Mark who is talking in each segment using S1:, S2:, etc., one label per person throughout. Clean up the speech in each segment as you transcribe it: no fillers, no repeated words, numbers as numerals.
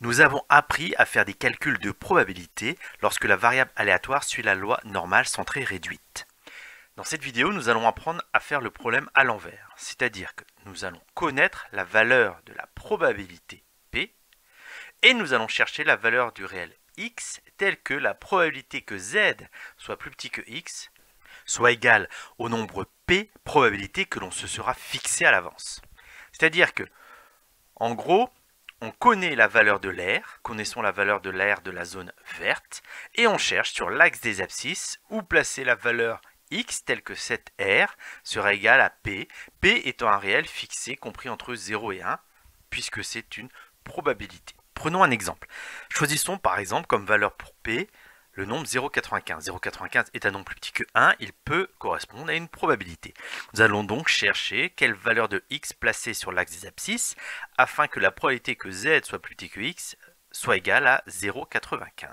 S1: Nous avons appris à faire des calculs de probabilité lorsque la variable aléatoire suit la loi normale centrée réduite. Dans cette vidéo, nous allons apprendre à faire le problème à l'envers, c'est-à-dire que nous allons connaître la valeur de la probabilité P et nous allons chercher la valeur du réel x telle que la probabilité que z soit plus petit que x soit égale au nombre P probabilités que l'on se sera fixé à l'avance. C'est-à-dire que, en gros, on connaît la valeur de l'air, connaissons la valeur de l'air de la zone verte, et on cherche sur l'axe des abscisses où placer la valeur x telle que cette R sera égale à P, P étant un réel fixé compris entre 0 et 1, puisque c'est une probabilité. Prenons un exemple. Choisissons par exemple comme valeur pour P le nombre 0,95. 0,95 est un nombre plus petit que 1, il peut correspondre à une probabilité. Nous allons donc chercher quelle valeur de x placer sur l'axe des abscisses afin que la probabilité que z soit plus petit que x soit égale à 0,95.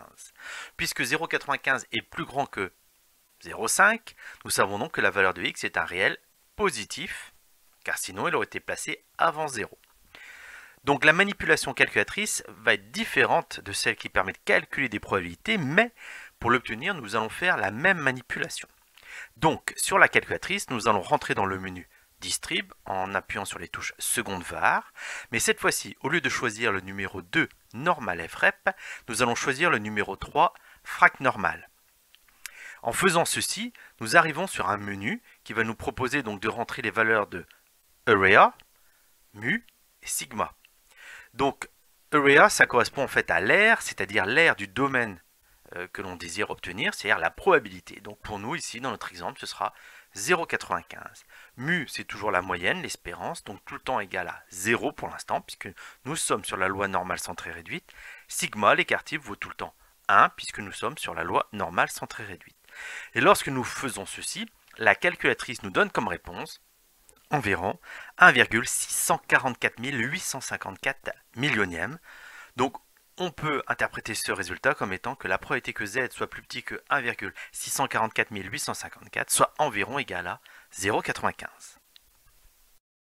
S1: Puisque 0,95 est plus grand que 0,5, nous savons donc que la valeur de x est un réel positif, car sinon il aurait été placé avant 0. Donc la manipulation calculatrice va être différente de celle qui permet de calculer des probabilités, mais pour l'obtenir, nous allons faire la même manipulation. Donc sur la calculatrice, nous allons rentrer dans le menu Distrib en appuyant sur les touches seconde var, mais cette fois-ci, au lieu de choisir le numéro 2 normal frep, nous allons choisir le numéro 3 frac normal. En faisant ceci, nous arrivons sur un menu qui va nous proposer donc de rentrer les valeurs de area, mu et sigma. Donc, area, ça correspond en fait à l'aire, c'est-à-dire l'aire du domaine que l'on désire obtenir, c'est-à-dire la probabilité. Donc pour nous, ici, dans notre exemple, ce sera 0,95. Mu, c'est toujours la moyenne, l'espérance, donc tout le temps égal à 0 pour l'instant, puisque nous sommes sur la loi normale centrée réduite. Sigma, l'écart type, vaut tout le temps 1, puisque nous sommes sur la loi normale centrée réduite. Et lorsque nous faisons ceci, la calculatrice nous donne comme réponse environ 1,644 854 millionième. Donc on peut interpréter ce résultat comme étant que la probabilité que z soit plus petit que 1,644 854 soit environ égale à 0,95.